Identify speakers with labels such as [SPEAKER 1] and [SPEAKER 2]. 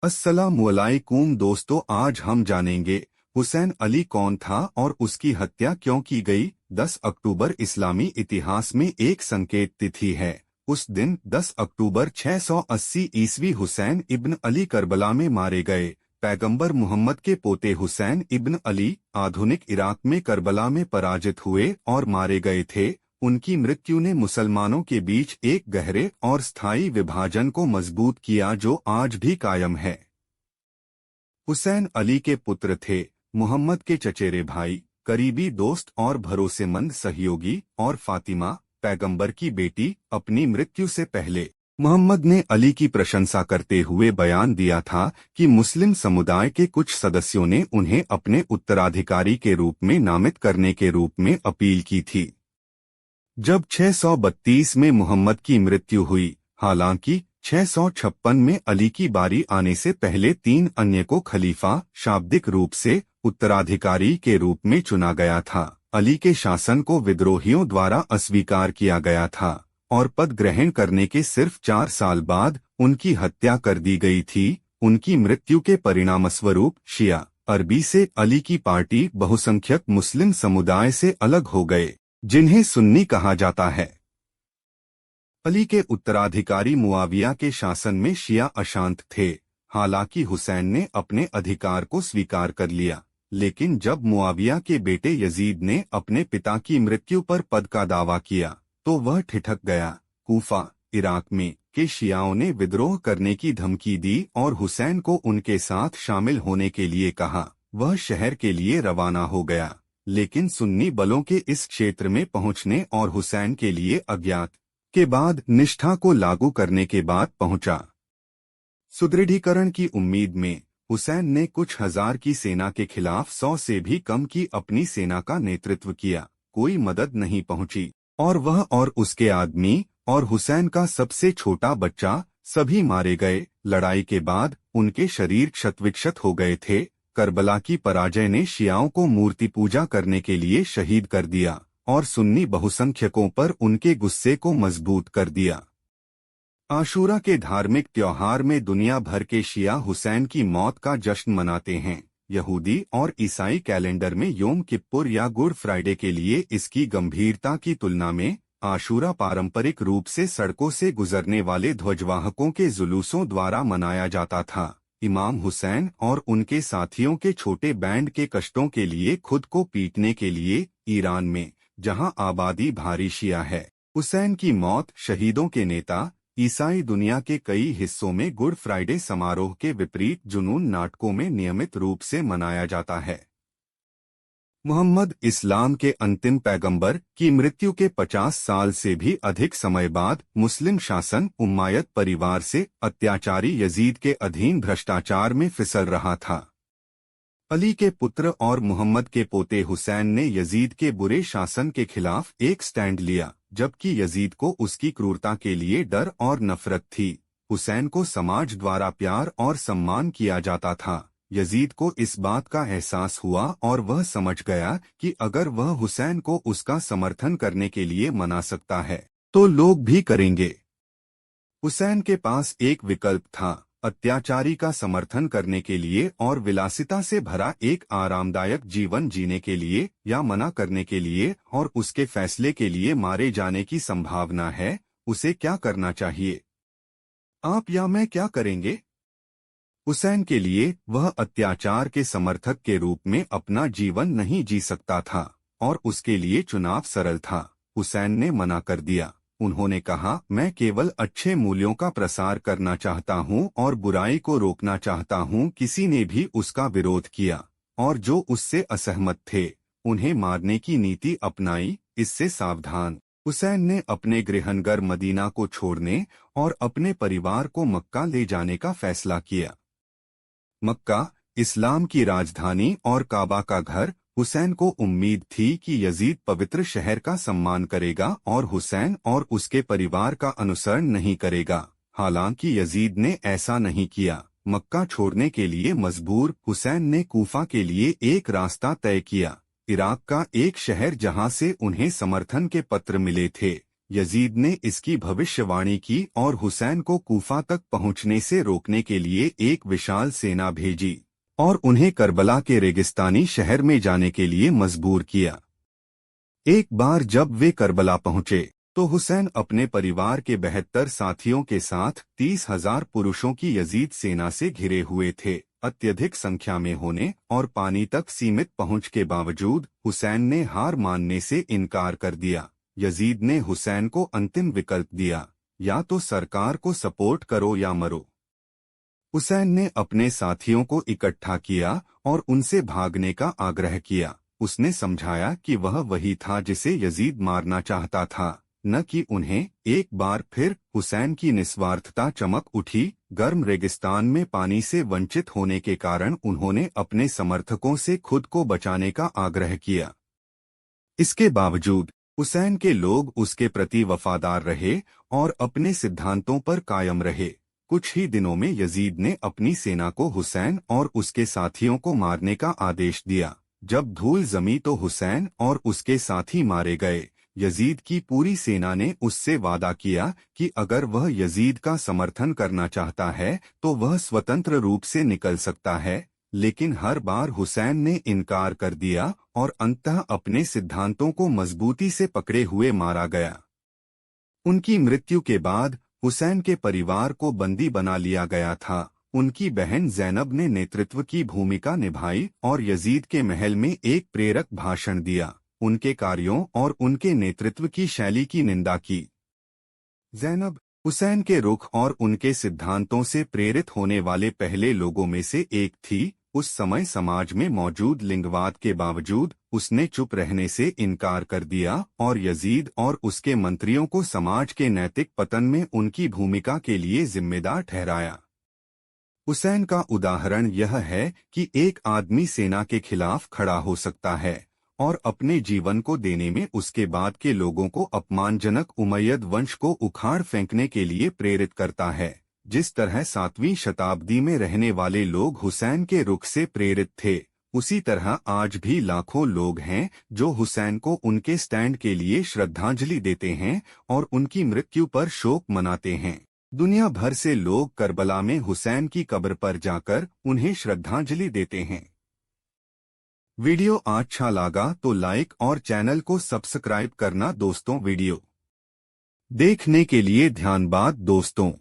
[SPEAKER 1] अस्सलामुअलैकुम दोस्तों, आज हम जानेंगे हुसैन अली कौन था और उसकी हत्या क्यों की गई। 10 अक्टूबर इस्लामी इतिहास में एक संकेत तिथि है। उस दिन 10 अक्टूबर 680 ईस्वी हुसैन इब्न अली करबला में मारे गए। पैगंबर मोहम्मद के पोते हुसैन इब्न अली आधुनिक इराक में करबला में पराजित हुए और मारे गए थे। उनकी मृत्यु ने मुसलमानों के बीच एक गहरे और स्थायी विभाजन को मजबूत किया जो आज भी कायम है। हुसैन अली के पुत्र थे, मोहम्मद के चचेरे भाई, करीबी दोस्त और भरोसेमंद सहयोगी, और फातिमा पैगंबर की बेटी। अपनी मृत्यु से पहले मोहम्मद ने अली की प्रशंसा करते हुए बयान दिया था कि मुस्लिम समुदाय के कुछ सदस्यों ने उन्हें अपने उत्तराधिकारी के रूप में नामित करने के रूप में अपील की थी। जब 632 में मोहम्मद की मृत्यु हुई, हालांकि 656 में अली की बारी आने से पहले 3 अन्य को खलीफा शाब्दिक रूप से उत्तराधिकारी के रूप में चुना गया था। अली के शासन को विद्रोहियों द्वारा अस्वीकार किया गया था और पद ग्रहण करने के सिर्फ 4 साल बाद उनकी हत्या कर दी गई थी। उनकी मृत्यु के परिणामस्वरूप शिया अरबी से अली की पार्टी बहुसंख्यक मुस्लिम समुदाय से अलग हो गए, जिन्हें सुन्नी कहा जाता है। अली के उत्तराधिकारी मुआविया के शासन में शिया अशांत थे। हालांकि हुसैन ने अपने अधिकार को स्वीकार कर लिया, लेकिन जब मुआविया के बेटे यजीद ने अपने पिता की मृत्यु पर पद का दावा किया तो वह ठिठक गया। कूफा इराक में के शियाओं ने विद्रोह करने की धमकी दी और हुसैन को उनके साथ शामिल होने के लिए कहा। वह शहर के लिए रवाना हो गया, लेकिन सुन्नी बलों के इस क्षेत्र में पहुंचने और हुसैन के लिए अज्ञात के बाद निष्ठा को लागू करने के बाद पहुंचा। सुदृढ़ीकरण की उम्मीद में हुसैन ने कुछ हजार की सेना के खिलाफ 100 से भी कम की अपनी सेना का नेतृत्व किया। कोई मदद नहीं पहुंची और वह और उसके आदमी और हुसैन का सबसे छोटा बच्चा सभी मारे गए। लड़ाई के बाद उनके शरीर क्षतविक्षत हो गए थे। करबला की पराजय ने शियाओं को मूर्ति पूजा करने के लिए शहीद कर दिया और सुन्नी बहुसंख्यकों पर उनके गुस्से को मजबूत कर दिया। आशूरा के धार्मिक त्योहार में दुनिया भर के शिया हुसैन की मौत का जश्न मनाते हैं। यहूदी और ईसाई कैलेंडर में योम किप्पुर या गुड फ्राइडे के लिए इसकी गंभीरता की तुलना में आशूरा पारंपरिक रूप से सड़कों से गुजरने वाले ध्वजवाहकों के जुलूसों द्वारा मनाया जाता था। इमाम हुसैन और उनके साथियों के छोटे बैंड के कष्टों के लिए खुद को पीटने के लिए ईरान में, जहां आबादी भारी शिया है, हुसैन की मौत शहीदों के नेता। ईसाई दुनिया के कई हिस्सों में गुड फ्राइडे समारोह के विपरीत जुनून नाटकों में नियमित रूप से मनाया जाता है। मोहम्मद इस्लाम के अंतिम पैगंबर की मृत्यु के 50 साल से भी अधिक समय बाद मुस्लिम शासन उम्मायद परिवार से अत्याचारी यजीद के अधीन भ्रष्टाचार में फिसल रहा था। अली के पुत्र और मोहम्मद के पोते हुसैन ने यजीद के बुरे शासन के खिलाफ एक स्टैंड लिया, जबकि यजीद को उसकी क्रूरता के लिए डर और नफरत थी। हुसैन को समाज द्वारा प्यार और सम्मान किया जाता था। यजीद को इस बात का एहसास हुआ और वह समझ गया कि अगर वह हुसैन को उसका समर्थन करने के लिए मना सकता है तो लोग भी करेंगे। हुसैन के पास एक विकल्प था, अत्याचारी का समर्थन करने के लिए और विलासिता से भरा एक आरामदायक जीवन जीने के लिए, या मना करने के लिए और उसके फैसले के लिए मारे जाने की संभावना है। उसे क्या करना चाहिए? आप या मैं क्या करेंगे? हुसैन के लिए वह अत्याचार के समर्थक के रूप में अपना जीवन नहीं जी सकता था और उसके लिए चुनाव सरल था। हुसैन ने मना कर दिया। उन्होंने कहा, मैं केवल अच्छे मूल्यों का प्रसार करना चाहता हूं और बुराई को रोकना चाहता हूं। किसी ने भी उसका विरोध किया और जो उससे असहमत थे उन्हें मारने की नीति अपनाई। इससे सावधान हुसैन ने अपने गृहनगर मदीना को छोड़ने और अपने परिवार को मक्का ले जाने का फैसला किया। मक्का इस्लाम की राजधानी और काबा का घर। हुसैन को उम्मीद थी कि यजीद पवित्र शहर का सम्मान करेगा और हुसैन और उसके परिवार का अनुसरण नहीं करेगा। हालांकि यजीद ने ऐसा नहीं किया। मक्का छोड़ने के लिए मजबूर हुसैन ने कूफा के लिए एक रास्ता तय किया, इराक का एक शहर जहां से उन्हें समर्थन के पत्र मिले थे। यजीद ने इसकी भविष्यवाणी की और हुसैन को कूफा तक पहुंचने से रोकने के लिए एक विशाल सेना भेजी और उन्हें करबला के रेगिस्तानी शहर में जाने के लिए मजबूर किया। एक बार जब वे करबला पहुंचे तो हुसैन अपने परिवार के 72 साथियों के साथ 30,000 पुरुषों की यजीद सेना से घिरे हुए थे। अत्यधिक संख्या में होने और पानी तक सीमित पहुंच के बावजूद हुसैन ने हार मानने से इनकार कर दिया। यजीद ने हुसैन को अंतिम विकल्प दिया, या तो सरकार को सपोर्ट करो या मरो। हुसैन ने अपने साथियों को इकट्ठा किया और उनसे भागने का आग्रह किया। उसने समझाया कि वह वही था जिसे यजीद मारना चाहता था, न कि उन्हें। एक बार फिर हुसैन की निस्वार्थता चमक उठी। गर्म रेगिस्तान में पानी से वंचित होने के कारण उन्होंने अपने समर्थकों से खुद को बचाने का आग्रह किया। इसके बावजूद हुसैन के लोग उसके प्रति वफादार रहे और अपने सिद्धांतों पर कायम रहे। कुछ ही दिनों में यजीद ने अपनी सेना को हुसैन और उसके साथियों को मारने का आदेश दिया। जब धूल जमी तो हुसैन और उसके साथी मारे गए। यजीद की पूरी सेना ने उससे वादा किया कि अगर वह यजीद का समर्थन करना चाहता है तो वह स्वतंत्र रूप से निकल सकता है, लेकिन हर बार हुसैन ने इनकार कर दिया और अंततः अपने सिद्धांतों को मजबूती से पकड़े हुए मारा गया। उनकी मृत्यु के बाद हुसैन के परिवार को बंदी बना लिया गया था। उनकी बहन ज़ैनब ने नेतृत्व की भूमिका निभाई और यजीद के महल में एक प्रेरक भाषण दिया। उनके कार्यों और उनके नेतृत्व की शैली की निंदा की। ज़ैनब हुसैन के रुख और उनके सिद्धांतों से प्रेरित होने वाले पहले लोगों में से एक थी। उस समय समाज में मौजूद लिंगवाद के बावजूद उसने चुप रहने से इनकार कर दिया और यजीद और उसके मंत्रियों को समाज के नैतिक पतन में उनकी भूमिका के लिए जिम्मेदार ठहराया। हुसैन का उदाहरण यह है कि एक आदमी सेना के खिलाफ खड़ा हो सकता है और अपने जीवन को देने में उसके बाद के लोगों को अपमानजनक उमैयद वंश को उखाड़ फेंकने के लिए प्रेरित करता है। जिस तरह 7वीं शताब्दी में रहने वाले लोग हुसैन के रुख से प्रेरित थे, उसी तरह आज भी लाखों लोग हैं जो हुसैन को उनके स्टैंड के लिए श्रद्धांजलि देते हैं और उनकी मृत्यु पर शोक मनाते हैं। दुनिया भर से लोग करबला में हुसैन की कब्र पर जाकर उन्हें श्रद्धांजलि देते हैं। वीडियो अच्छा लगा तो लाइक और चैनल को सब्सक्राइब करना दोस्तों। वीडियो देखने के लिए धन्यवाद दोस्तों।